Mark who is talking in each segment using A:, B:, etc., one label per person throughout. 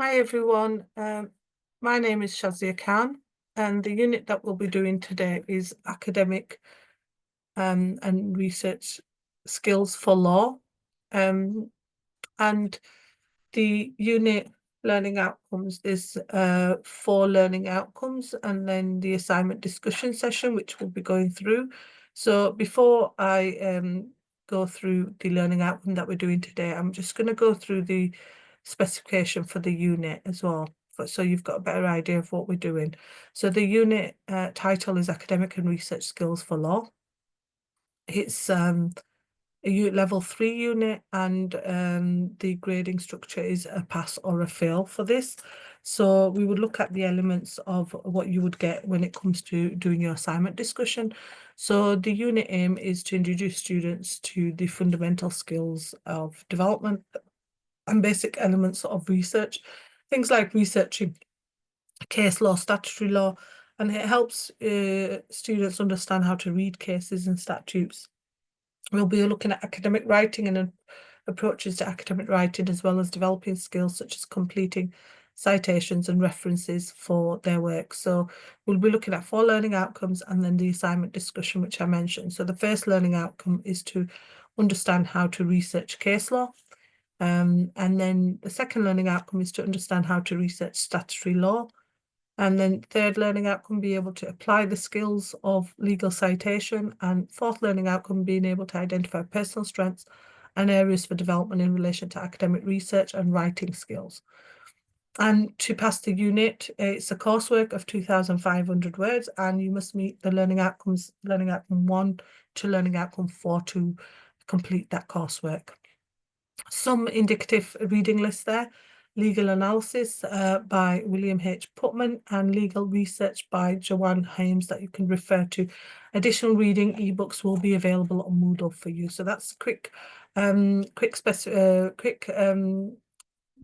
A: Hi everyone, my name is Shazia Khan, and the unit that we'll be doing today is academic and research skills for law. And the unit learning outcomes is 4 learning outcomes and then the assignment discussion session, which we'll be going through. So before I go through the learning outcome that we're doing today, I'm just going to go through the specification for the unit as well, so you've got a better idea of what we're doing. So the unit title is Academic and Research Skills for Law. It's a level 3 unit, and the grading structure is a pass or a fail for this. So we would look at the elements of what you would get when it comes to doing your assignment discussion. So the unit aim is to introduce students to the fundamental skills of development and basic elements of research, things like researching case law, statutory law, and it helps students understand how to read cases and statutes. We'll be looking at academic writing and approaches to academic writing, as well as developing skills such as completing citations and references for their work. So we'll be looking at 4 learning outcomes and then the assignment discussion, which I mentioned. So the first learning outcome is to understand how to research case law. And then the second learning outcome is to understand how to research statutory law. And then third learning outcome, be able to apply the skills of legal citation. And fourth learning outcome, being able to identify personal strengths and areas for development in relation to academic research and writing skills. And to pass the unit, it's a coursework of 2,500 words, and you must meet the learning outcomes, learning outcome 1 to learning outcome 4 to complete that coursework. Some indicative reading lists there: Legal Analysis by William H. Putman and Legal Research by Joanne Hames that you can refer to. Additional reading ebooks will be available on Moodle for you. So that's quick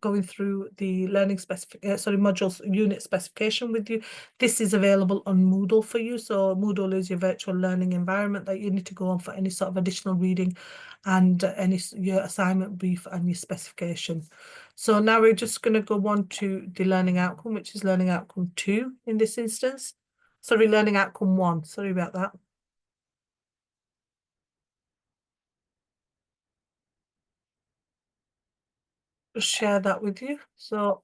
A: going through the learning modules unit specification with you. This is available on Moodle for you. So Moodle is your virtual learning environment that you need to go on for any sort of additional reading and your assignment brief and your specification. So now we're just going to go on to the learning outcome, which is learning outcome 2 in this instance. Sorry, learning outcome 1. Sorry about that. Just share that with you. So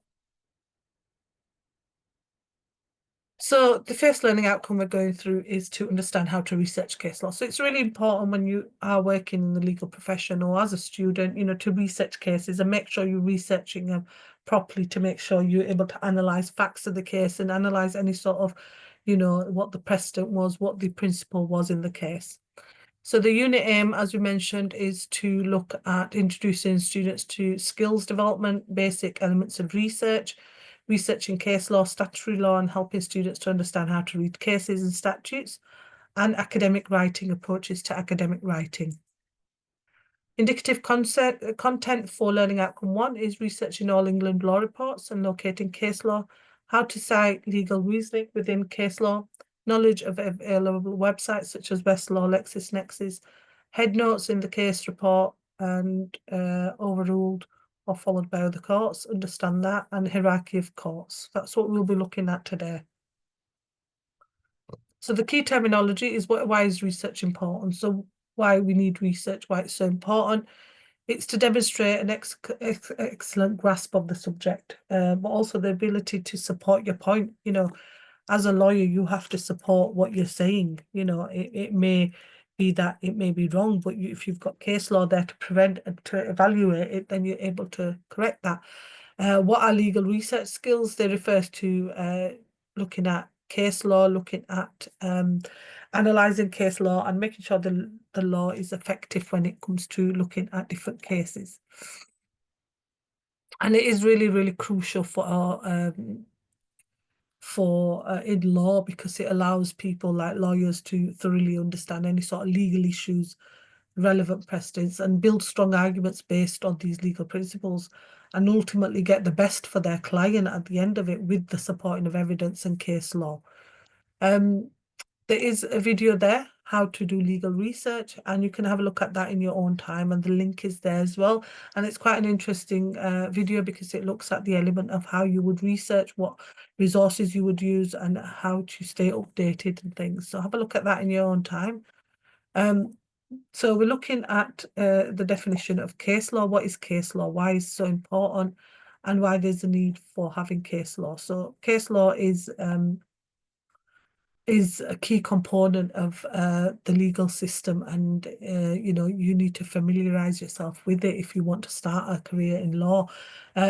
A: the first learning outcome we're going through is to understand how to research case law. So it's really important when you are working in the legal profession or as a student, to research cases and make sure you're researching them properly, to make sure you're able to analyze facts of the case and analyze any sort of, what the precedent was, what the principle was in the case. So the unit aim, as we mentioned, is to look at introducing students to skills development, basic elements of research, researching case law, statutory law, and helping students to understand how to read cases and statutes, and academic writing, approaches to academic writing. Indicative content for learning outcome 1 is researching all England law reports and locating case law, how to cite legal reasoning within case law, knowledge of available websites such as Westlaw, LexisNexis, head notes in the case report, and overruled or followed by other courts, understand that, and hierarchy of courts. That's what we'll be looking at today. So the key terminology is why is research important? So why we need research, why it's so important. It's to demonstrate an excellent grasp of the subject, but also the ability to support your point. As a lawyer, you have to support what you're saying. It may be that it may be wrong, but if you've got case law there to prevent and to evaluate it, then you're able to correct that. What are legal research skills? They refer to looking at case law, looking at analysing case law, and making sure the law is effective when it comes to looking at different cases. And it is really, really crucial for in law, because it allows people like lawyers to thoroughly understand any sort of legal issues, relevant precedents, and build strong arguments based on these legal principles, and ultimately get the best for their client at the end of it with the supporting of evidence and case law. There is a video there how to do legal research, and you can have a look at that in your own time, and the link is there as well. And it's quite an interesting video because it looks at the element of how you would research, what resources you would use, and how to stay updated and things. So have a look at that in your own time. So we're looking at the definition of case law. What is case law? Why is it so important? And why there's a need for having case law. So case law is a key component of the legal system, and you know, you need to familiarize yourself with it if you want to start a career in law.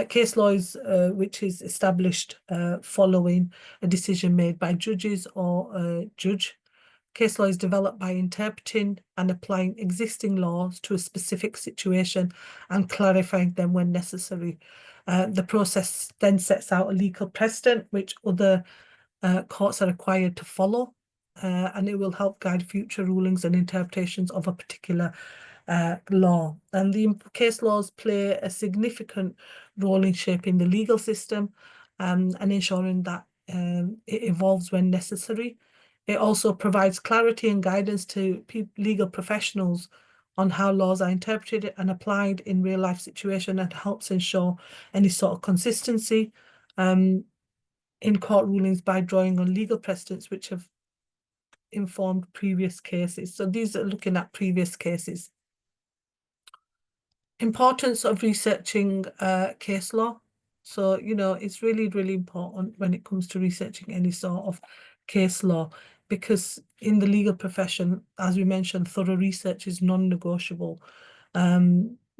A: Case law is which is established following a decision made by judges or a judge. Case law is developed by interpreting and applying existing laws to a specific situation and clarifying them when necessary. The process then sets out a legal precedent which other courts are required to follow, and it will help guide future rulings and interpretations of a particular law. And the case laws play a significant role in shaping the legal system and ensuring that it evolves when necessary. It also provides clarity and guidance to legal professionals on how laws are interpreted and applied in real life situations, and helps ensure any sort of consistency in court rulings by drawing on legal precedents which have informed previous cases. So these are looking at previous cases. Importance of researching case law. So, you know, it's really, really important when it comes to researching any sort of case law, because in the legal profession, as we mentioned, thorough research is non-negotiable.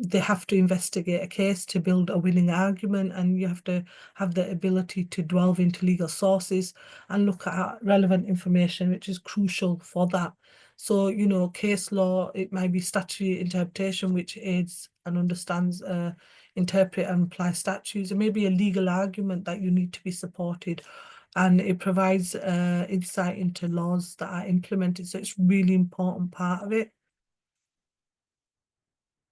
A: They have to investigate a case to build a winning argument, and you have to have the ability to delve into legal sources and look at relevant information, which is crucial for that. So, you know, case law, it might be statutory interpretation, which aids and understands, interpret and apply statutes. It may be a legal argument that you need to be supported, and it provides insight into laws that are implemented. So it's really important part of it.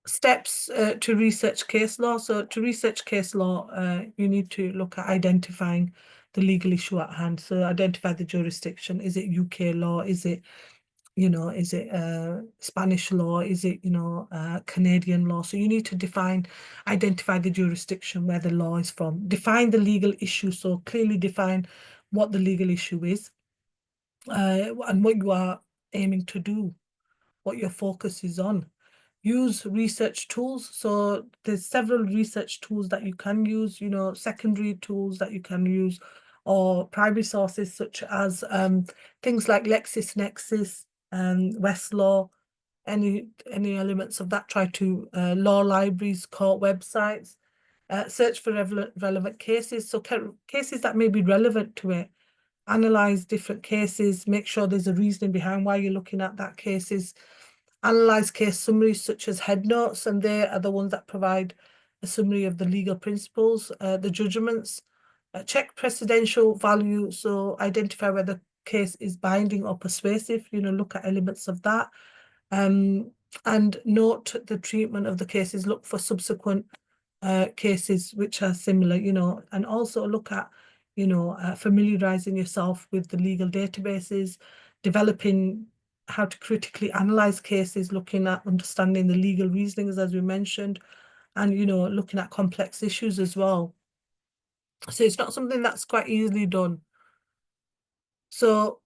A: Steps to research case law. So to research case law, you need to look at identifying the legal issue at hand. So identify the jurisdiction. Is it UK law? Is it, you know, is it Spanish law? Is it, you know, Canadian law? So you need to identify the jurisdiction where the law is from. Define the legal issue. So clearly define what the legal issue is and what you are aiming to do, what your focus is on. Use research tools. So there's several research tools that you can use, you know, secondary tools that you can use, or primary sources such as things like LexisNexis and Westlaw, any elements of that. Try to law libraries, court websites, search for relevant cases. So cases that may be relevant to it. Analyze different cases, make sure there's a reasoning behind why you're looking at that cases. Analyze case summaries such as head notes, and they are the ones that provide a summary of the legal principles, the judgments. Check precedential value, so identify whether the case is binding or persuasive, you know, look at elements of that. And note the treatment of the cases, look for subsequent cases which are similar, you know, and also look at, you know, familiarizing yourself with the legal databases, developing how to critically analyze cases, looking at understanding the legal reasonings, as we mentioned, and, you know, looking at complex issues as well. So it's not something that's quite easily done. So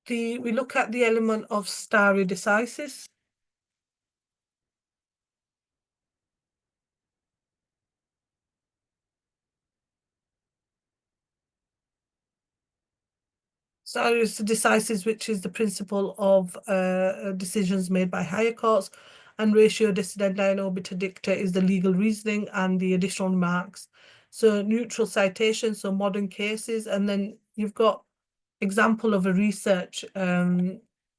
A: we look at the element of stare decisis. Stare decisis, which is the principle of decisions made by higher courts, and ratio decidendi obiter dicta is the legal reasoning and the additional remarks. So neutral citation, so modern cases, and then you've got example of a research,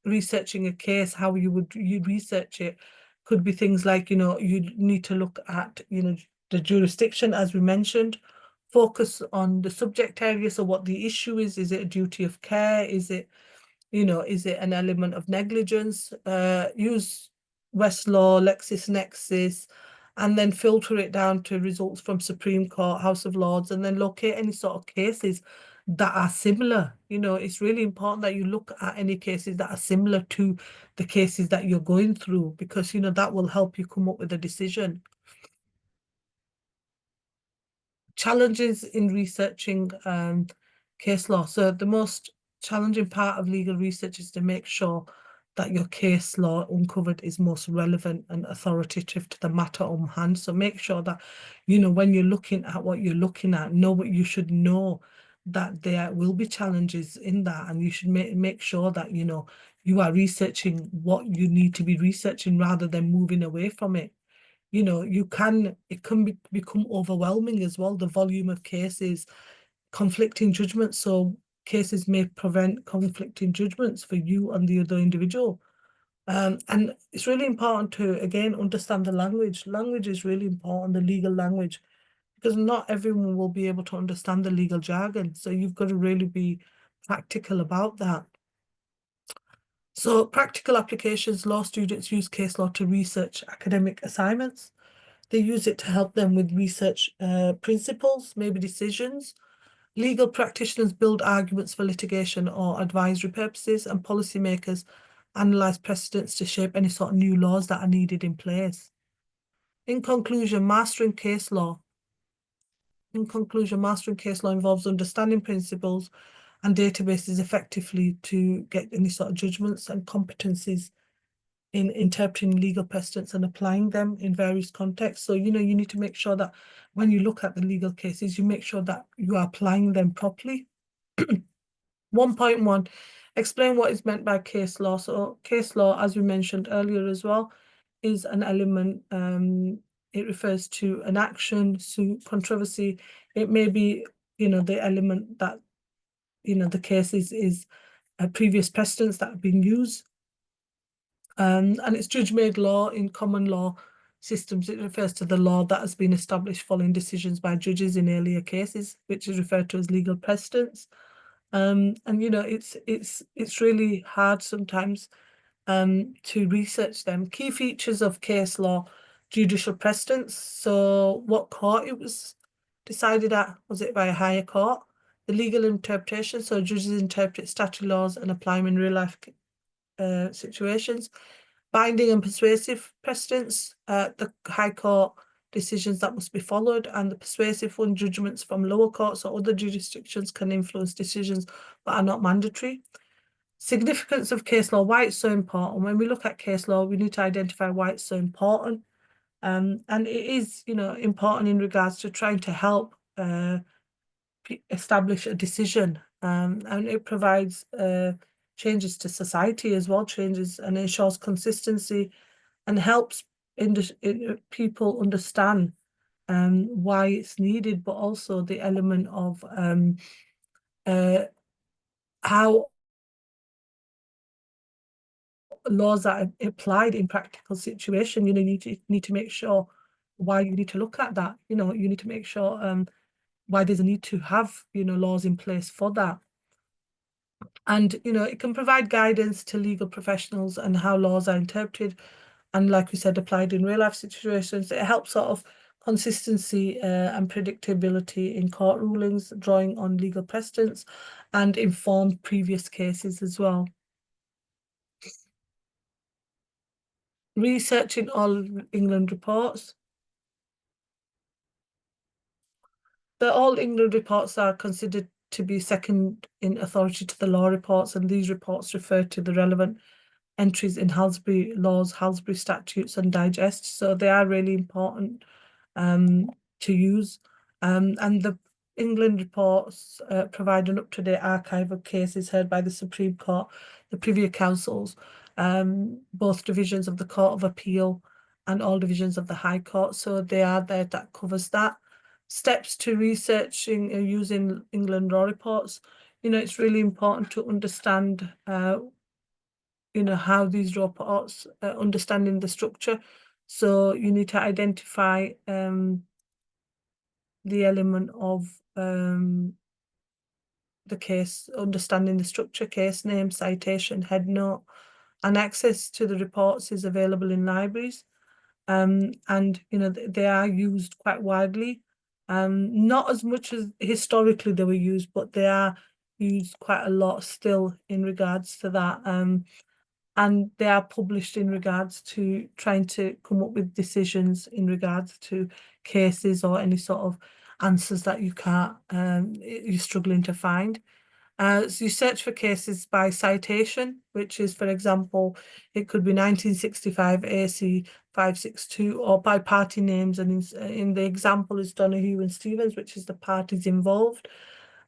A: researching a case, how you'd research it could be things like, you know, you need to look at, you know, the jurisdiction, as we mentioned, focus on the subject area. So what the issue is it a duty of care? Is it, you know, is it an element of negligence? Use Westlaw, LexisNexis, and then filter it down to results from Supreme Court, House of Lords, and then locate any sort of cases that are similar. It's really important that you look at any cases that are similar to the cases that you're going through, because, that will help you come up with a decision. Challenges in researching case law. So the most challenging part of legal research is to make sure that your case law uncovered is most relevant and authoritative to the matter on hand. So make sure that, when you're looking at what you're looking at, know what you should know, that there will be challenges in that, and you should make sure that, you are researching what you need to be researching rather than moving away from it. It can become overwhelming as well, the volume of cases, conflicting judgments. So cases may prevent conflicting judgments for you and the other individual. And it's really important to, again, understand the language. Language is really important, the legal language, because not everyone will be able to understand the legal jargon. So you've got to really be practical about that. So practical applications, law students use case law to research academic assignments. They use it to help them with research principles, maybe decisions. Legal practitioners build arguments for litigation or advisory purposes, and policymakers analyze precedents to shape any sort of new laws that are needed in place. In conclusion, mastering case law involves understanding principles and databases effectively to get any sort of judgments and competencies in interpreting legal precedents and applying them in various contexts. So, you need to make sure that when you look at the legal cases, you make sure that you are applying them properly. 1.1, explain what is meant by case law. So case law, as we mentioned earlier as well, is an element. It refers to an action, suit, controversy. It may be, the element that, the case is a previous precedents that have been used. And it's judge-made law in common law systems. It refers to the law that has been established following decisions by judges in earlier cases, which is referred to as legal precedents. And it's really hard sometimes to research them. Key features of case law: judicial precedents. So what court it was decided at, was it by a higher court? The legal interpretation, so judges interpret statute laws and apply them in real life situations. Binding and persuasive precedents, the High Court decisions that must be followed, and the persuasive one, judgments from lower courts or other jurisdictions can influence decisions but are not mandatory. Significance of case law, why it's so important. When we look at case law, we need to identify why it's so important. And it is, important in regards to trying to help establish a decision, and it provides changes to society as well, changes and ensures consistency, and helps people understand why it's needed, but also the element of how laws are applied in practical situation. You need to make sure why you need to look at that. You need to make sure why there's a need to have laws in place for that. And it can provide guidance to legal professionals and how laws are interpreted, and like we said, applied in real life situations. It helps sort of consistency and predictability in court rulings, drawing on legal precedents, and informed previous cases as well. Researching All England reports. The All England reports are considered to be second in authority to the law reports, and these reports refer to the relevant entries in Halsbury laws, Halsbury statutes and digests. So they are really important to use. And the England reports provide an up-to-date archive of cases heard by the Supreme Court, the Privy Councils, both divisions of the Court of Appeal and all divisions of the High Court. So they are there, that covers that. Steps to researching and using England law reports. It's really important to understand how these reports, understanding the structure. So you need to identify the element of the case, understanding the structure, case name, citation, head note, and access to the reports is available in libraries. And they are used quite widely. Not as much as historically they were used, but they are used quite a lot still in regards to that. And they are published in regards to trying to come up with decisions in regards to cases or any sort of answers that you can't, you're struggling to find. So you search for cases by citation, which is, for example, it could be 1965 AC 562, or by party names. And in the example is Donahue and Stevens, which is the parties involved,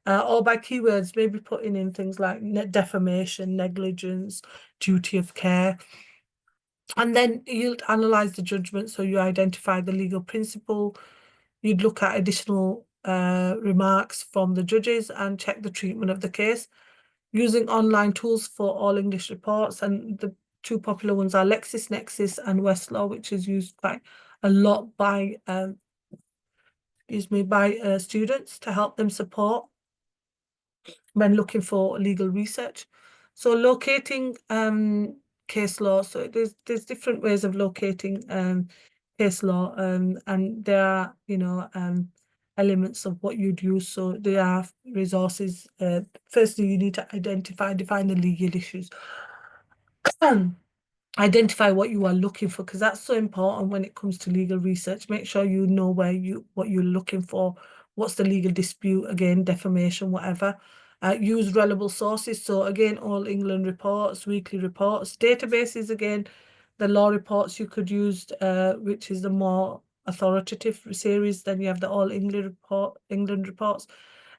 A: or by keywords, maybe putting in things like defamation, negligence, duty of care. And then you'd analyze the judgment, so you identify the legal principle. You'd look at additional remarks from the judges and check the treatment of the case using online tools for all English reports. And the two popular ones are LexisNexis and Westlaw, which is used quite a lot by students to help them support when looking for legal research. So locating case law. So there's different ways of locating case law, and there are, elements of what you'd use. So there are resources. Firstly, you need to define the legal issues. Identify what you are looking for, because that's so important when it comes to legal research. Make sure you know what you're looking for. What's the legal dispute? Again, defamation, whatever. Use reliable sources. So again, All England reports, weekly reports, databases. Again, the law reports you could use, which is the more authoritative series. Then you have the All England reports,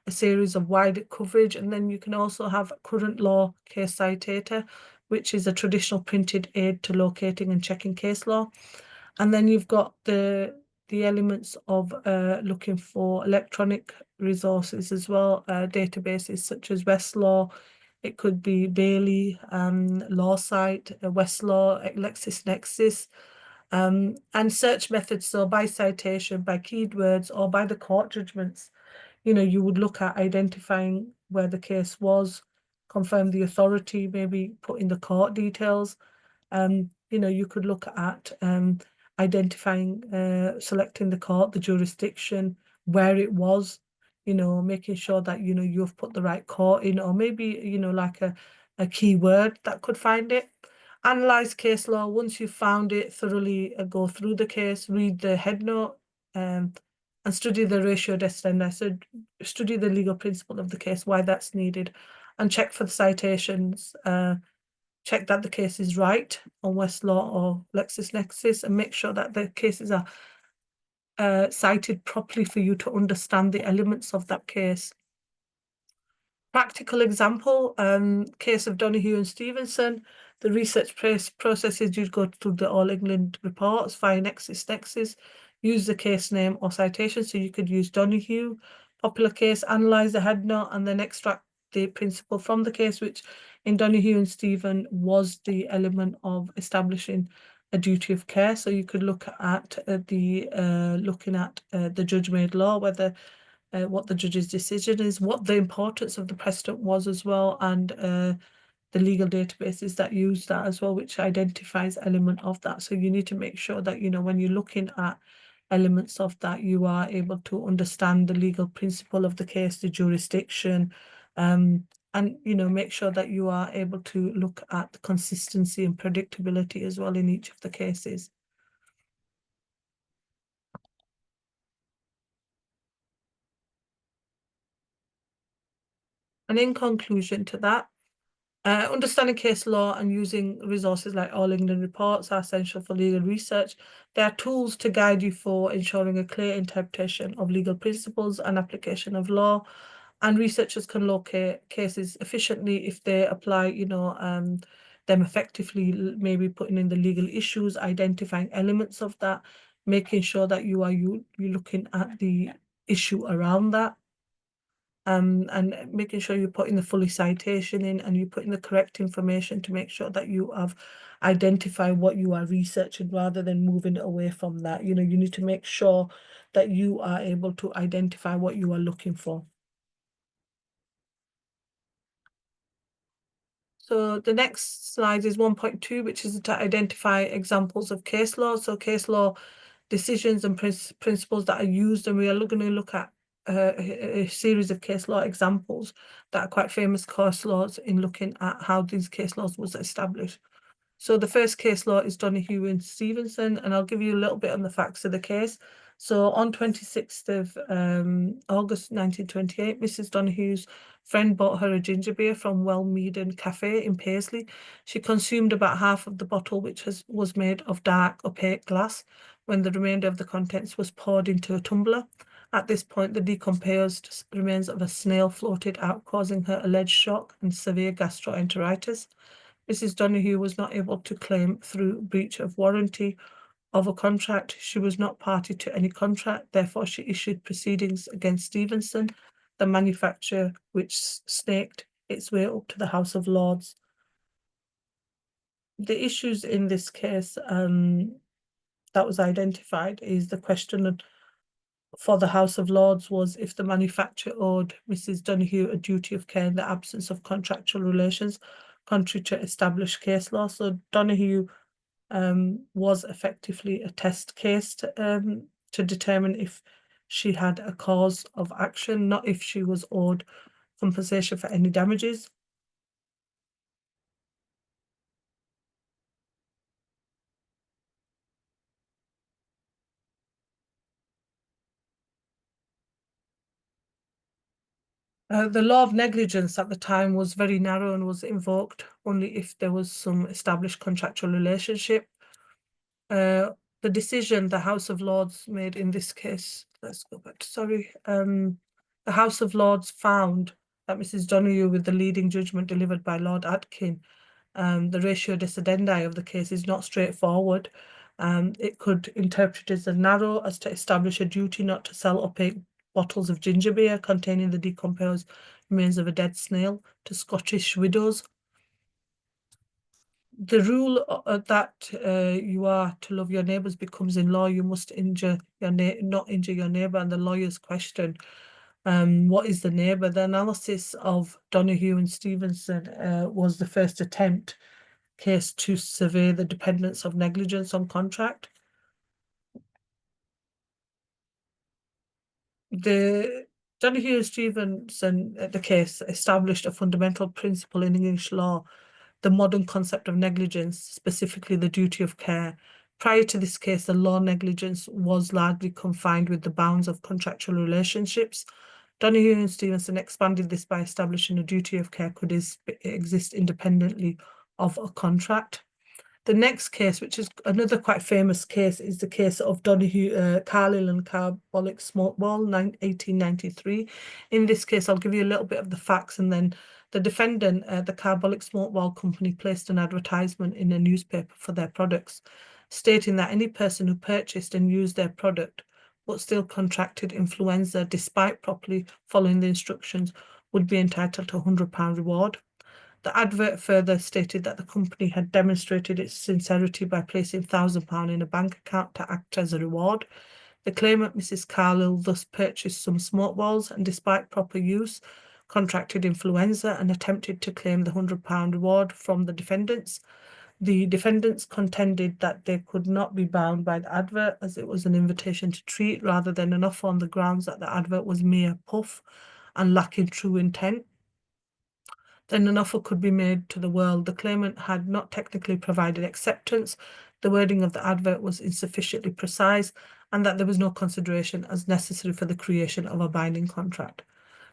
A: a series of wide coverage, and then you can also have Current Law Case Citator, which is a traditional printed aid to locating and checking case law. And then you've got the elements of looking for electronic resources as well, databases such as Westlaw. It could be Bailey, LawSite, Westlaw, LexisNexis, and search methods. So by citation, by keywords, or by the court judgments. You would look at identifying where the case was, confirm the authority, maybe put in the court details. You could look at identifying, selecting the court, the jurisdiction, where it was, making sure that, you've put the right court in, or maybe, like a keyword that could find it. Analyze case law. Once you've found it, thoroughly go through the case, read the head note, and study the ratio descendant. So study the legal principle of the case, why that's needed, and check for the citations. Check that the case is right on Westlaw or LexisNexis, and make sure that the cases are cited properly for you to understand the elements of that case. Practical example, case of Donahue and Stevenson. The research process is you'd go through the All England reports via LexisNexis, use the case name or citation. So you could use Donahue, popular case, analyze the head note, and then extract the principle from the case, which in Donahue and Stephen was the element of establishing a duty of care. So you could look at looking at the judge-made law, whether what the judge's decision is, what the importance of the precedent was as well, and the legal databases that use that as well, which identifies element of that. So you need to make sure that, when you're looking at elements of that, you are able to understand the legal principle of the case, the jurisdiction, and, make sure that you are able to look at the consistency and predictability as well in each of the cases. And in conclusion to that, understanding case law and using resources like All England reports are essential for legal research. They are tools to guide you for ensuring a clear interpretation of legal principles and application of law. And researchers can locate cases efficiently if they apply, them effectively, maybe putting in the legal issues, identifying elements of that, making sure that you're looking at the issue around that. And making sure you're putting the fully citation in, and you're putting the correct information to make sure that you have identified what you are researching rather than moving away from that. You need to make sure that you are able to identify what you are looking for. So the next slide is 1.2, which is to identify examples of case law. So case law decisions and principles that are used, and we are going to look at a series of case law examples that are quite famous case laws in looking at how these case laws was established. So the first case law is Donoghue and Stevenson, and I'll give you a little bit on the facts of the case. So on 26th of August 1928, Mrs. Donoghue's friend bought her a ginger beer from Wellmeaden Cafe in Paisley. She consumed about half of the bottle, which was made of dark opaque glass, when the remainder of the contents was poured into a tumbler. At this point, the decomposed remains of a snail floated out, causing her alleged shock and severe gastroenteritis. Mrs. Donoghue was not able to claim through breach of warranty of a contract. She was not party to any contract, therefore she issued proceedings against Stevenson, the manufacturer, which snaked its way up to the House of Lords. The issues in this case that was identified is the question for the House of Lords was if the manufacturer owed Mrs. Donoghue a duty of care in the absence of contractual relations, contrary to established case law. So Donoghue was effectively a test case to determine if she had a cause of action, not if she was owed compensation for any damages. The law of negligence at the time was very narrow and was invoked only if there was some established contractual relationship. The decision the House of Lords made in this case, let's go back, sorry. The House of Lords found that Mrs. Donoghue, with the leading judgment delivered by Lord Atkin, the ratio decidendi of the case is not straightforward. It could interpret as narrow as to establish a duty not to sell opaque bottles of ginger beer containing the decomposed remains of a dead snail to Scottish widows. The rule that you are to love your neighbours becomes in law. You must injure your not injure your neighbour. And the lawyer's question, what is the neighbour? The analysis of Donoghue and Stevenson was the first attempt case to survey the dependence of negligence on contract. The Donoghue and Stevenson, the case, established a fundamental principle in English law, the modern concept of negligence, specifically the duty of care. Prior to this case, the law negligence was largely confined with the bounds of contractual relationships. Donoghue and Stevenson expanded this by establishing a duty of care could exist independently of a contract. The next case, which is another quite famous case, is the case of Donoghue, Carlisle and Carbolic Smoke Ball, 1893. In this case, I'll give you a little bit of the facts, and then the defendant, the Carbolic Smoke Ball Company, placed an advertisement in a newspaper for their products, stating that any person who purchased and used their product but still contracted influenza despite properly following the instructions would be entitled to a £100 reward. The advert further stated that the company had demonstrated its sincerity by placing £1,000 in a bank account to act as a reward. The claimant, Mrs. Carlisle, thus purchased some smoke balls and, despite proper use, contracted influenza and attempted to claim the £100 reward from the defendants. The defendants contended that they could not be bound by the advert as it was an invitation to treat rather than an offer, on the grounds that the advert was mere puff and lacking true intent. Then an offer could be made to the world. The claimant had not technically provided acceptance, the wording of the advert was insufficiently precise, and that there was no consideration as necessary for the creation of a binding contract.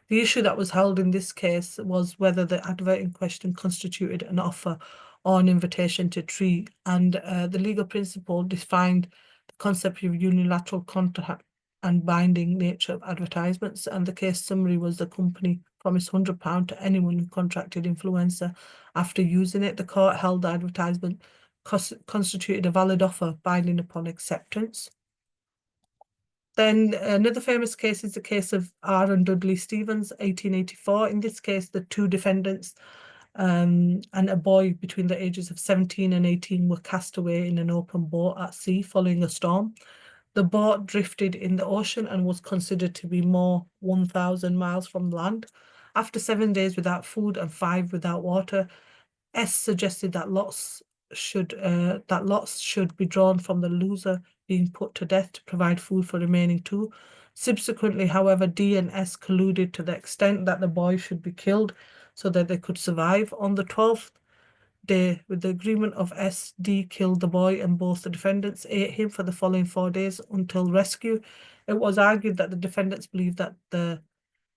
A: The issue that was held in this case was whether the advert in question constituted an offer or an invitation to treat, and the legal principle defined the concept of unilateral contract and binding nature of advertisements, and the case summary was the company promised £100 to anyone who contracted influenza after using it. The court held the advertisement constituted a valid offer binding upon acceptance. Then another famous case is the case of R. and Dudley Stevens, 1884. In this case, the two defendants and a boy between the ages of 17 and 18 were cast away in an open boat at sea following a storm. The boat drifted in the ocean and was considered to be more 1,000 miles from land. After 7 days without food and 5 without water, S suggested that lots should be drawn from the loser being put to death to provide food for remaining two. Subsequently, however, D and S colluded to the extent that the boy should be killed so that they could survive. On the 12th day, with the agreement of S, D killed the boy and both the defendants ate him for the following 4 days until rescue. It was argued that the defendants believed that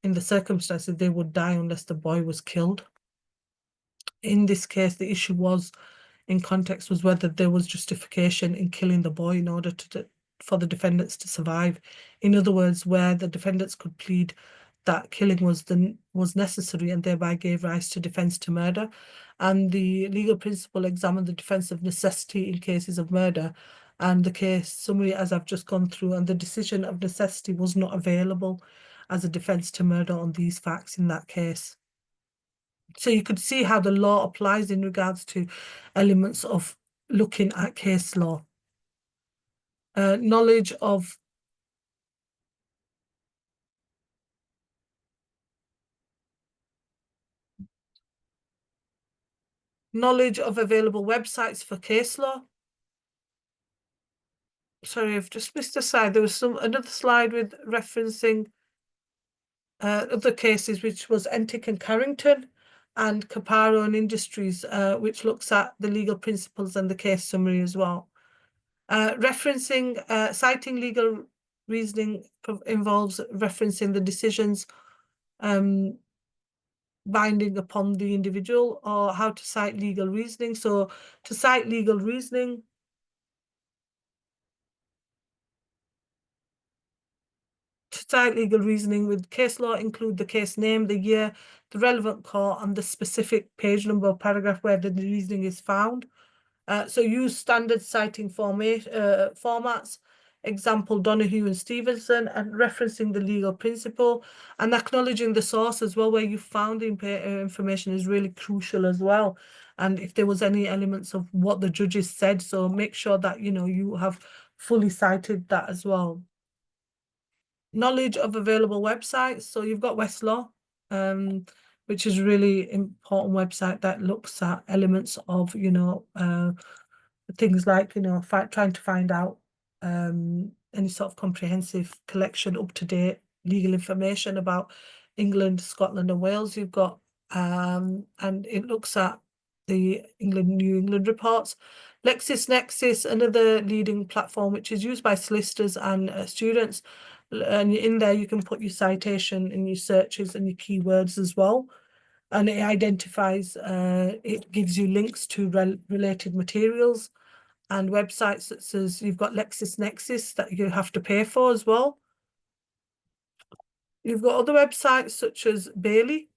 A: in the circumstances they would die unless the boy was killed. In this case, the issue was in context was whether there was justification in killing the boy in order for the defendants to survive. In other words, where the defendants could plead that killing was necessary and thereby gave rise to defense to murder. And the legal principle examined the defense of necessity in cases of murder. And the case summary, as I've just gone through, and the decision of necessity was not available as a defense to murder on these facts in that case. So you could see how the law applies in regards to elements of looking at case law. Knowledge of available websites for case law. Sorry, I've just missed a slide. There was another slide with referencing other cases, which was Entic and Carrington, and Caparo and Industries, which looks at the legal principles and the case summary as well. Citing legal reasoning involves referencing the decisions binding upon the individual, or how to cite legal reasoning. So to cite legal reasoning, with case law include the case name, the year, the relevant court, and the specific page number or paragraph where the reasoning is found. So use standard citing formats, example Donoghue and Stevenson, and referencing the legal principle and acknowledging the source as well, where you found the information is really crucial as well. And if there was any elements of what the judges said, so make sure that, you know, you have fully cited that as well. Knowledge of available websites. So you've got Westlaw, which is a really important website that looks at elements of, you know, things like, you know, trying to find out any sort of comprehensive collection, up-to-date legal information about England, Scotland and Wales. You've got, and it looks at the New England reports. LexisNexis, another leading platform, which is used by solicitors and students. And in there, you can put your citation and your searches and your keywords as well. And it identifies, it gives you links to related materials and websites that says you've got LexisNexis that you have to pay for as well. You've got other websites such as Bailey,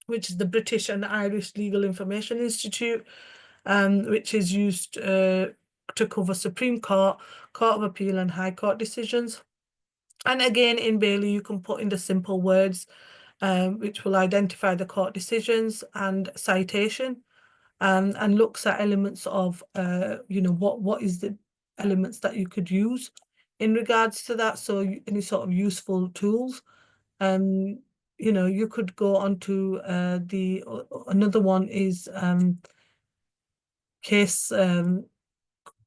A: which is the British and Irish Legal Information Institute, which is used to cover Supreme Court, Court of Appeal and High Court decisions. And again, in Bailey, you can put in the simple words, which will identify the court decisions and citation, and looks at elements of, you know, what is the elements that you could use in regards to that. So any sort of useful tools. You know, you could go on to another one is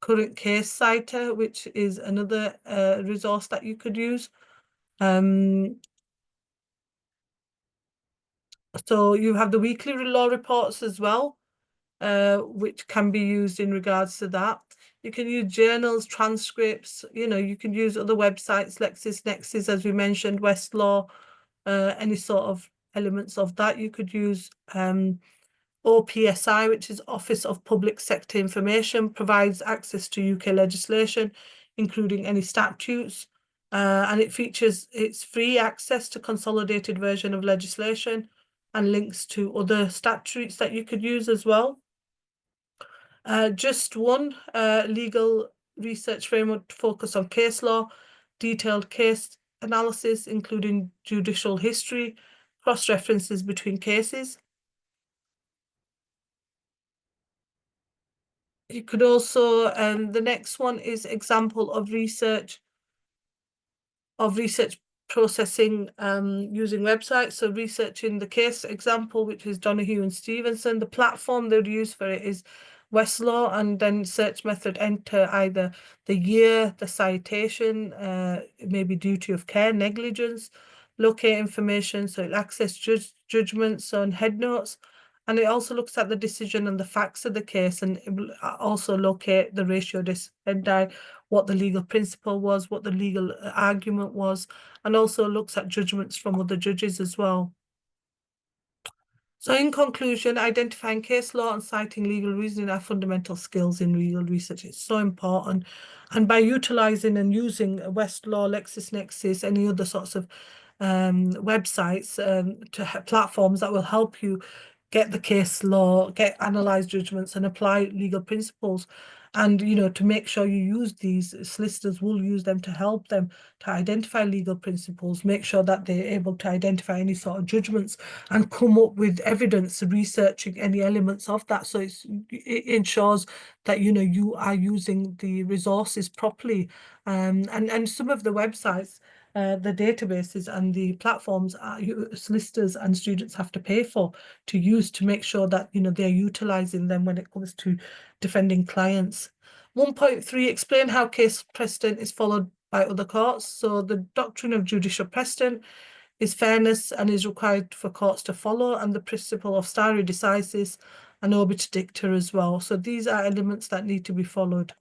A: current case citer, which is another resource that you could use. So you have the weekly law reports as well, which can be used in regards to that. You can use journals, transcripts, you know, you can use other websites, LexisNexis, as we mentioned, Westlaw, any sort of elements of that. You could use OPSI, which is Office of Public Sector Information, provides access to UK legislation, including any statutes, and it's free access to consolidated version of legislation and links to other statutes that you could use as well. Just one legal research framework to focus on case law, detailed case analysis, including judicial history, cross-references between cases. You could also, the next one is example of research processing using websites. So researching the case example, which is Donoghue and Stevenson. The platform they would use for it is Westlaw, and then search method enter either the year, the citation, maybe duty of care, negligence, locate information, so it'll access judgments on head notes, and it also looks at the decision and the facts of the case, and it will also locate the ratio dispendi, what the legal principle was, what the legal argument was, and also looks at judgments from other judges as well. So in conclusion, identifying case law and citing legal reasoning are fundamental skills in legal research. It's so important. And by utilizing and using Westlaw, LexisNexis, any other sorts of websites, platforms that will help you get the case law, get analyze judgments and apply legal principles. And, to make sure you use these, solicitors will use them to help them to identify legal principles, make sure that they're able to identify any sort of judgments and come up with evidence, researching any elements of that. So it ensures that, you are using the resources properly. And some of the websites, the databases and the platforms solicitors and students have to pay for to use to make sure that, they're utilizing them when it comes to defending clients. 1.3, explain how case precedent is followed by other courts. So the doctrine of judicial precedent is fairness and is required for courts to follow, and the principle of stare decisis and obiter dicta as well. So these are elements that need to be followed.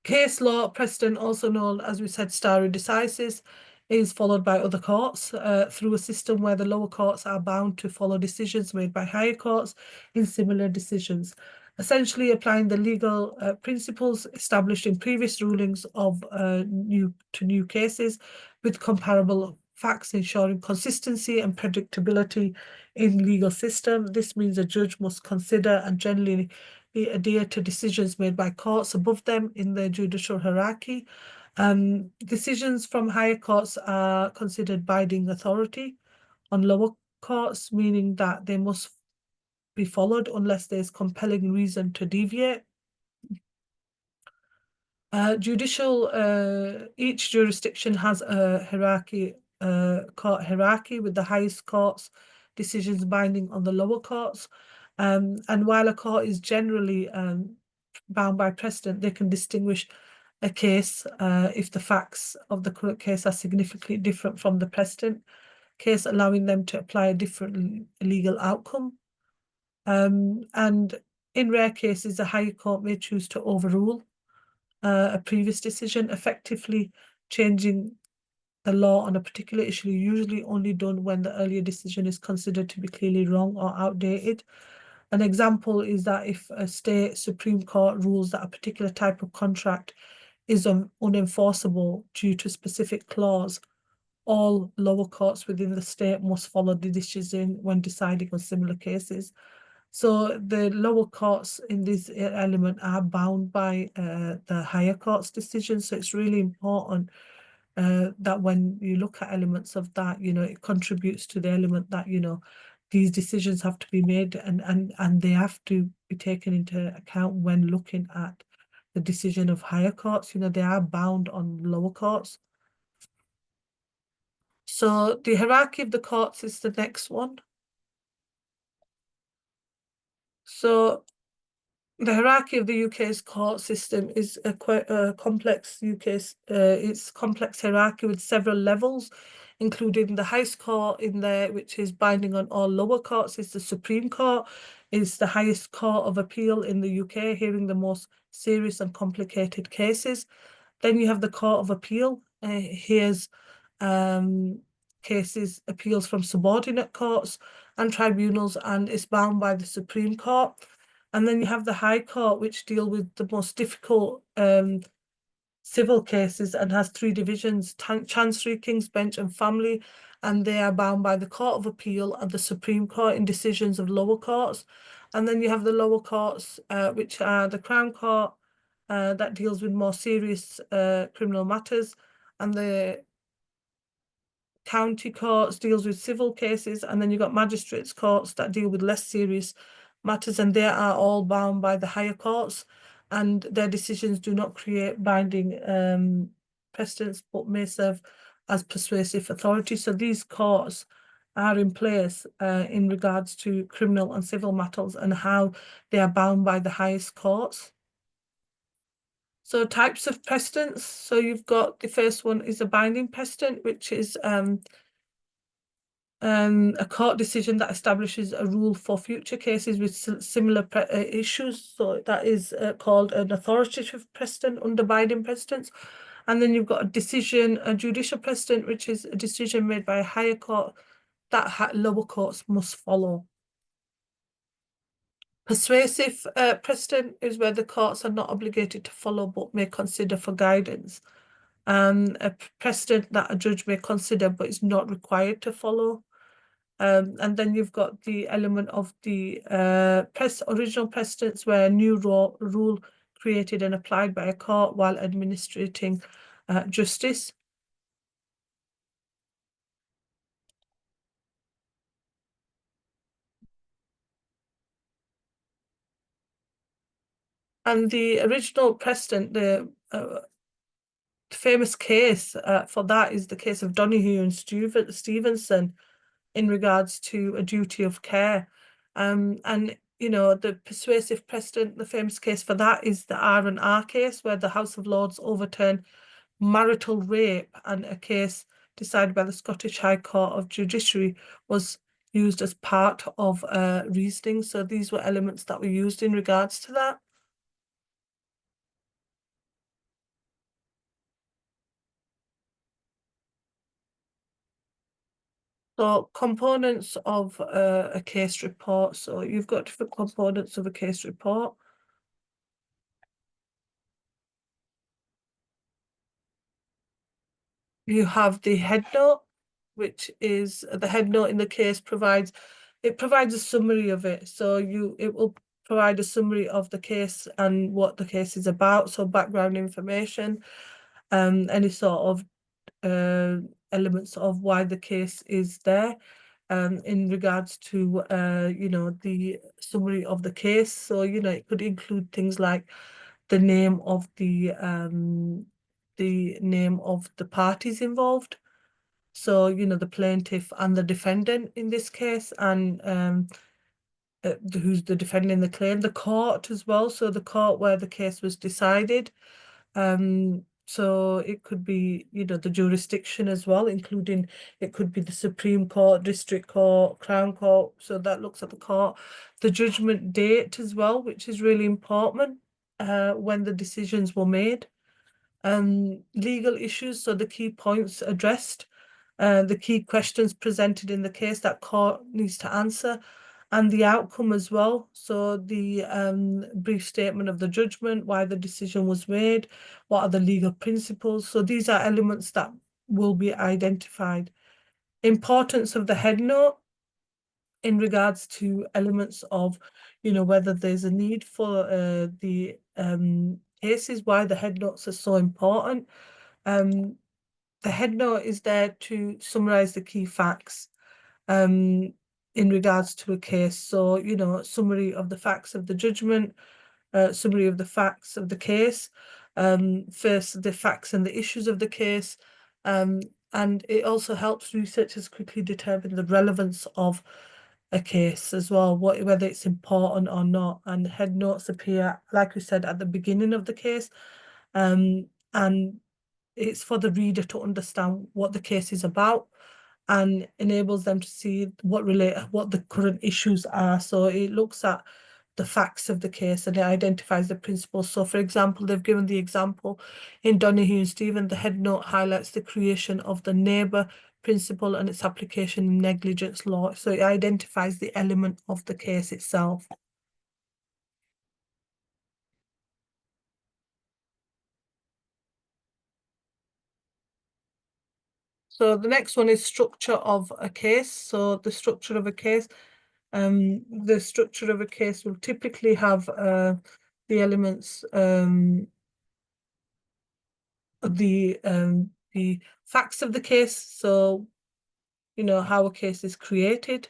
A: Case law precedent, also known as we said stare decisis, is followed by other courts through a system where the lower courts are bound to follow decisions made by higher courts in similar decisions, essentially applying the legal principles established in previous rulings of new cases with comparable facts, ensuring consistency and predictability in legal system. This means a judge must consider and generally adhere to decisions made by courts above them in the judicial hierarchy. Decisions from higher courts are considered binding authority on lower courts, meaning that they must be followed unless there's compelling reason to deviate. Each jurisdiction has a hierarchy, court hierarchy, with the highest courts decisions binding on the lower courts. And while a court is generally bound by precedent, they can distinguish a case if the facts of the current case are significantly different from the precedent case, allowing them to apply a different legal outcome. And in rare cases, a higher court may choose to overrule a previous decision, effectively changing the law on a particular issue, usually only done when the earlier decision is considered to be clearly wrong or outdated. An example is that if a state Supreme Court rules that a particular type of contract is unenforceable due to a specific clause, all lower courts within the state must follow the decision when deciding on similar cases. So the lower courts in this element are bound by the higher court's decision. So it's really important that when you look at elements of that, it contributes to the element that, these decisions have to be made and they have to be taken into account when looking at the decision of higher courts. They are bound on lower courts. So the hierarchy of the courts is the next one. So the hierarchy of the UK's court system is quite a complex it's complex hierarchy with several levels, including the highest court in there, which is binding on all lower courts, is the Supreme Court, is the highest court of appeal in the UK, hearing the most serious and complicated cases. Then you have the Court of Appeal, here's cases, appeals from subordinate courts and tribunals, and is bound by the Supreme Court. And then you have the High Court, which deal with the most difficult civil cases and has three divisions: Chancery, King's Bench and Family, and they are bound by the Court of Appeal and the Supreme Court in decisions of lower courts. And then you have the lower courts, which are the Crown Court, that deals with more serious criminal matters, and the county courts deals with civil cases, and then you've got magistrates courts that deal with less serious matters, and they are all bound by the higher courts, and their decisions do not create binding precedents but may serve as persuasive authority. So these courts are in place in regards to criminal and civil matters and how they are bound by the highest courts. So types of precedents. So you've got the first one is a binding precedent, which is a court decision that establishes a rule for future cases with similar issues. So that is called an authoritative precedent under binding precedents. And then you've got a decision, a judicial precedent, which is a decision made by a higher court that lower courts must follow. Persuasive precedent is where the courts are not obligated to follow but may consider for guidance. A precedent that a judge may consider but is not required to follow. And then you've got the element of the original precedents where a new rule created and applied by a court while administrating justice. And the original precedent, the famous case for that is the case of Donoghue and Stevenson in regards to a duty of care. And you know, the persuasive precedent, the famous case for that is the R&R case, where the House of Lords overturned marital rape, and a case decided by the Scottish High Court of Judiciary was used as part of reasoning. So these were elements that were used in regards to that. So components of a case report. So you've got different components of a case report. You have the head note, which is the head note in the case provides a summary of it. So it will provide a summary of the case and what the case is about. So background information, any sort of elements of why the case is there. In regards to you know, the summary of the case. So, you know, it could include things like the name of the parties involved. So, you know, the plaintiff and the defendant in this case, and who's the defending the claim, the court as well. So the court where the case was decided. So it could be, you know, the jurisdiction as well, including it could be the Supreme Court, District Court, Crown Court. So that looks at the court. The judgment date as well, which is really important when the decisions were made. Legal issues, so the key points addressed, the key questions presented in the case that court needs to answer, and the outcome as well. So the brief statement of the judgment, why the decision was made, what are the legal principles. So these are elements that will be identified. Importance of the head note in regards to elements of, you know, whether there's a need for the cases, why the head notes are so important. The head note is there to summarize the key facts in regards to a case. So, you know, summary of the facts of the judgment, summary of the facts of the case, first the facts and the issues of the case, and it also helps researchers quickly determine the relevance of a case as well, whether it's important or not. And head notes appear, like we said, at the beginning of the case, and it's for the reader to understand what the case is about, and enables them to see what the current issues are. So it looks at the facts of the case and it identifies the principles. So for example, they've given the example in Donoghue and Stephen, the head note highlights the creation of the neighbour principle and its application in negligence law. So it identifies the element of the case itself. So the next one is structure of a case. So the structure of a case, the structure of a case will typically have the elements, the facts of the case. So, you know, how a case is created,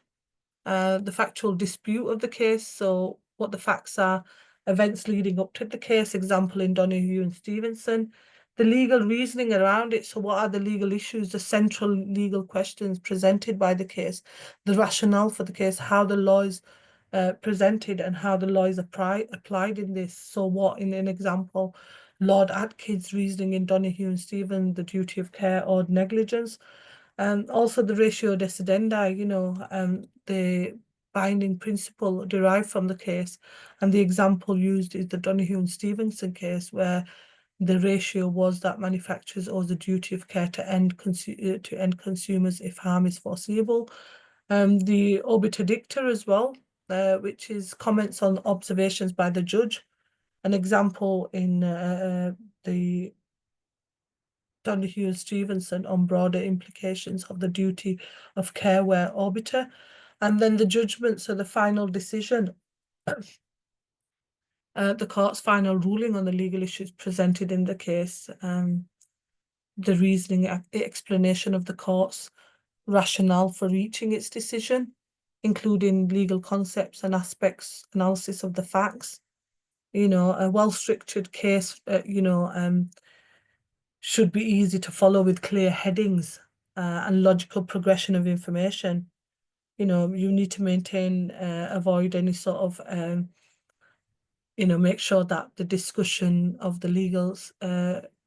A: the factual dispute of the case. So what the facts are, events leading up to the case, example in Donoghue and Stevenson, the legal reasoning around it. So what are the legal issues, the central legal questions presented by the case, the rationale for the case, how the law is presented and how the law is applied in this. So what, in an example, Lord Atkin's reasoning in Donoghue and Stephen, the duty of care or negligence. And also the ratio decidendi, the binding principle derived from the case. And the example used is the Donoghue and Stevenson case, where the ratio was that manufacturers owe the duty of care to end consumers if harm is foreseeable. The obiter dicta as well, which is comments on observations by the judge. An example in the Donoghue and Stevenson on broader implications of the duty of care where obiter. And then the judgment, so the final decision, the court's final ruling on the legal issues presented in the case, the reasoning, explanation of the court's rationale for reaching its decision, including legal concepts and aspects, analysis of the facts. A well-structured case, should be easy to follow with clear headings and logical progression of information. You need to maintain, avoid any sort of, make sure that the discussion of the legal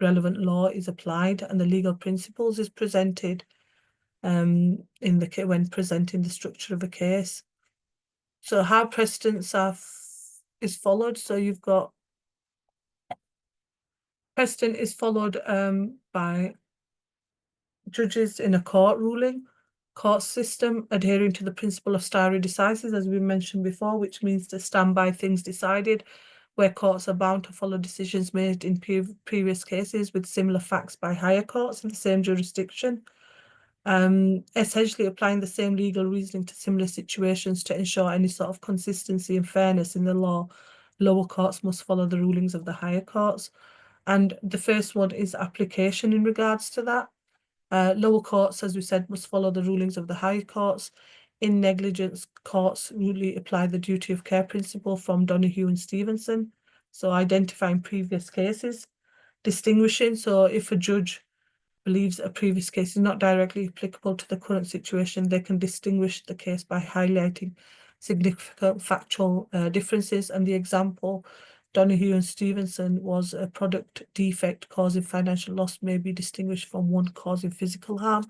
A: relevant law is applied and the legal principles is presented when presenting the structure of a case. So how precedents is followed. So you've got precedent is followed by judges in a court ruling, court system adhering to the principle of stare decisis, as we mentioned before, which means to stand by things decided, where courts are bound to follow decisions made in previous cases with similar facts by higher courts in the same jurisdiction. Essentially applying the same legal reasoning to similar situations to ensure any sort of consistency and fairness in the law. Lower courts must follow the rulings of the higher courts. And the first one is application in regards to that. Lower courts, as we said, must follow the rulings of the higher courts. In negligence, courts really apply the duty of care principle from Donoghue and Stevenson. So identifying previous cases, distinguishing. So if a judge believes a previous case is not directly applicable to the current situation, they can distinguish the case by highlighting significant factual differences. And the example, Donoghue and Stevenson, was a product defect causing financial loss may be distinguished from one causing physical harm.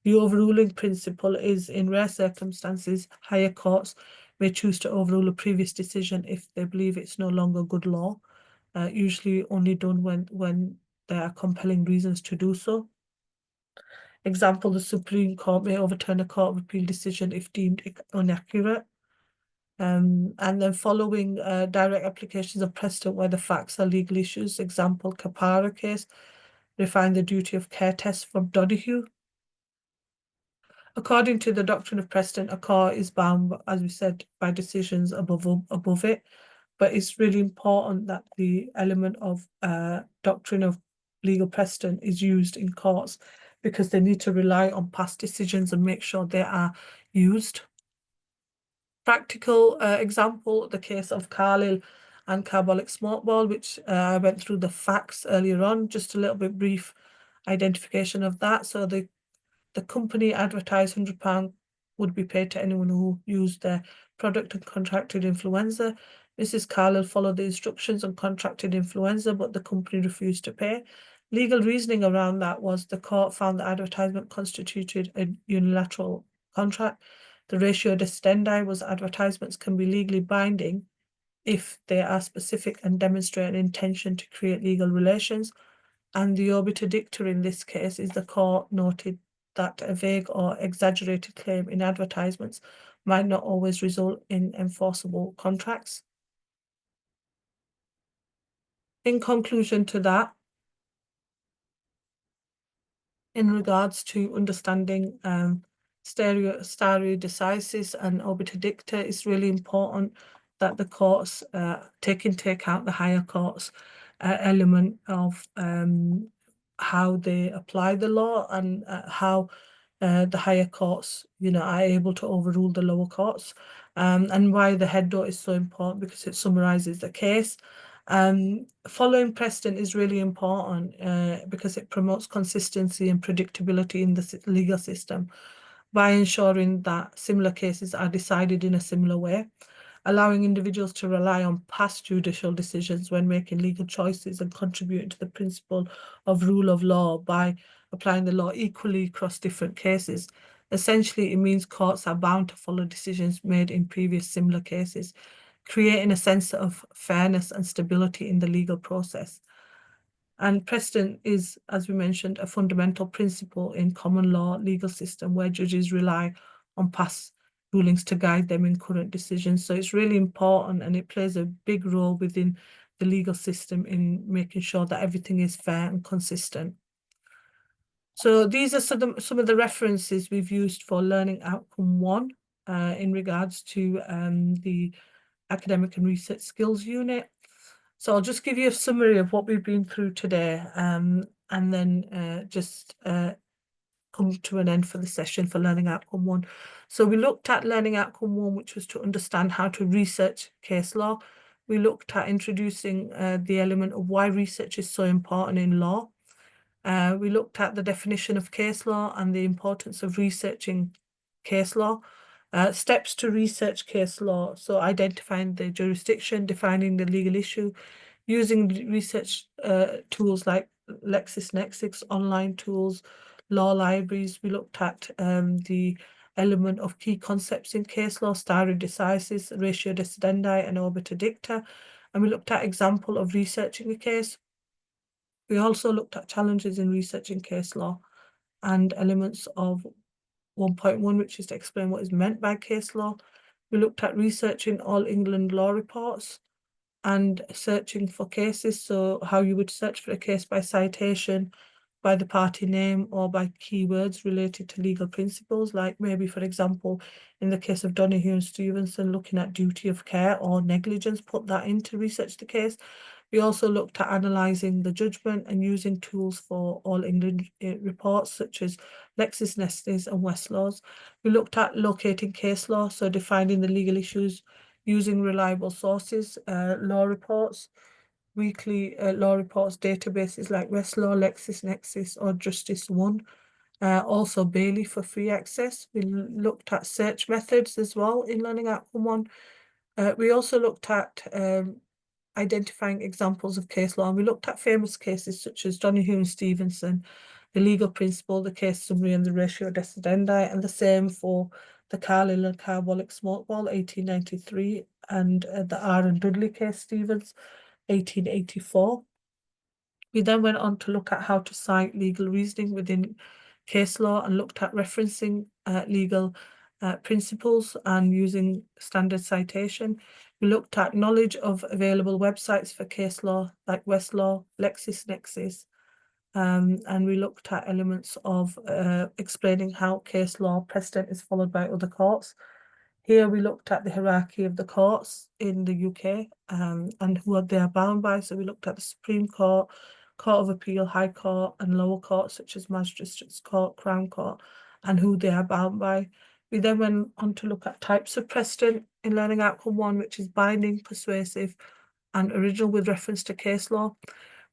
A: The overruling principle is, in rare circumstances, higher courts may choose to overrule a previous decision if they believe it's no longer good law, usually only done when there are compelling reasons to do so. Example, the Supreme Court may overturn a Court of Appeal decision if deemed inaccurate. And then following direct applications of precedent where the facts are legal issues. Example, Capara case, refine the duty of care test from Donoghue. According to the doctrine of precedent, a court is bound, as we said, by decisions above it. But it's really important that the element of doctrine of legal precedent is used in courts, because they need to rely on past decisions and make sure they are used. Practical example, the case of Carlisle and Carbolic Smokeball, which I went through the facts earlier on, just a little bit brief identification of that. So the company advertised £100 would be paid to anyone who used their product and contracted influenza. Mrs. Carlisle followed the instructions and contracted influenza, but the company refused to pay. Legal reasoning around that was the court found the advertisement constituted a unilateral contract. The ratio decidendi was advertisements can be legally binding if they are specific and demonstrate an intention to create legal relations. And the obiter dicta in this case is the court noted that a vague or exaggerated claim in advertisements might not always result in enforceable contracts. In conclusion to that, in regards to understanding stare decisis and obiter dicta, it's really important that the courts take into account the higher courts element of how they apply the law and how the higher courts, are able to overrule the lower courts, and why the head note is so important, because it summarizes the case Following precedent is really important because it promotes consistency and predictability in the legal system by ensuring that similar cases are decided in a similar way, allowing individuals to rely on past judicial decisions when making legal choices and contributing to the principle of rule of law by applying the law equally across different cases. Essentially, it means courts are bound to follow decisions made in previous similar cases, creating a sense of fairness and stability in the legal process. And precedent is, as we mentioned, a fundamental principle in common law legal system where judges rely on past rulings to guide them in current decisions. So it's really important, and it plays a big role within the legal system in making sure that everything is fair and consistent. So these are some of the references we've used for learning outcome 1 in regards to the academic and research skills unit. So I'll just give you a summary of what we've been through today, and then just come to an end for the session for learning outcome 1. So we looked at learning outcome 1, which was to understand how to research case law. We looked at introducing the element of why research is so important in law. We looked at the definition of case law and the importance of researching case law. Steps to research case law, so identifying the jurisdiction, defining the legal issue, using research tools like LexisNexis, online tools, law libraries. We looked at the element of key concepts in case law, stare decisis, ratio decidendi, and obiter dicta, and we looked at example of researching a case. We also looked at challenges in researching case law and elements of 1.1, which is to explain what is meant by case law. We looked at researching all England law reports and searching for cases, so how you would search for a case by citation, by the party name, or by keywords related to legal principles, like maybe, for example, in the case of Donoghue and Stevenson, looking at duty of care or negligence, put that in to research the case. We also looked at analysing the judgment and using tools for all England reports, such as LexisNexis and Westlaws. We looked at locating case law, so defining the legal issues, using reliable sources, law reports, weekly law reports databases like Westlaw, LexisNexis, or Justice One. Also Bailey for free access. We looked at search methods as well in Learning Outcome 1. We also looked at identifying examples of case law, and we looked at famous cases such as Donoghue and Stevenson, the legal principle, the case summary, and the ratio decidendi, and the same for the Carlisle and Carbolic Smokeball, 1893, and the R and Dudley case, Stevens, 1884. We then went on to look at how to cite legal reasoning within case law and looked at referencing legal principles and using standard citation. We looked at knowledge of available websites for case law like Westlaw, LexisNexis, and we looked at elements of explaining how case law precedent is followed by other courts. Here we looked at the hierarchy of the courts in the UK and who they are bound by. So we looked at the Supreme Court, Court of Appeal, High Court, and lower courts such as Magistrates Court, Crown Court, and who they are bound by. We then went on to look at types of precedent in Learning Outcome 1, which is binding, persuasive, and original with reference to case law.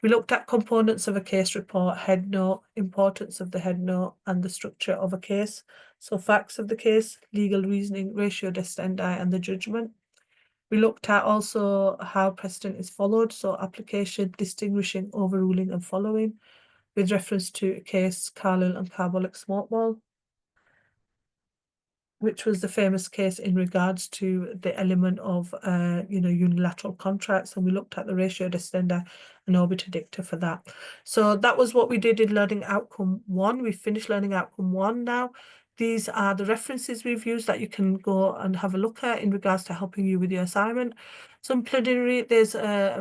A: We looked at components of a case report, head note, importance of the head note, and the structure of a case. So facts of the case, legal reasoning, ratio decidendi, and the judgment. We looked at also how precedent is followed, so application, distinguishing, overruling, and following, with reference to a case, Carlisle and Carbolic Smokeball, which was the famous case in regards to the element of, unilateral contracts. And we looked at the ratio decidendi and obiter dicta for that. So that was what we did in Learning Outcome 1. We finished Learning Outcome 1 now. These are the references we've used that you can go and have a look at in regards to helping you with your assignment. Some plenary, there's a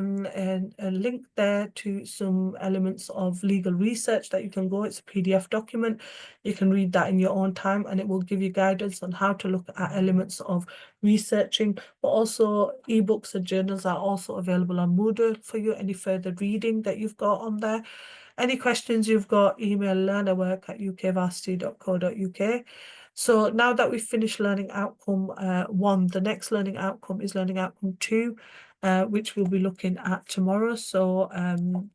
A: link there to some elements of legal research that you can go. It's a PDF document. You can read that in your own time, and it will give you guidance on how to look at elements of researching. But also ebooks and journals are also available on Moodle for you, any further reading that you've got on there. Any questions you've got, email learnerwork@ukvarsity.co.uk. So now that we've finished Learning Outcome 1, the next Learning Outcome is Learning Outcome 2, which we'll be looking at tomorrow. So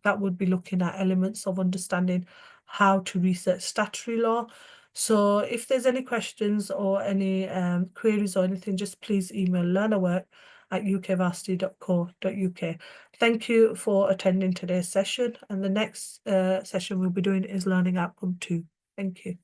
A: that would be looking at elements of understanding how to research statutory law. So if there's any questions or any queries or anything, just please email learnerwork@ukvarsity.co.uk. Thank you for attending today's session, and the next session we'll be doing is Learning Outcome 2. Thank you.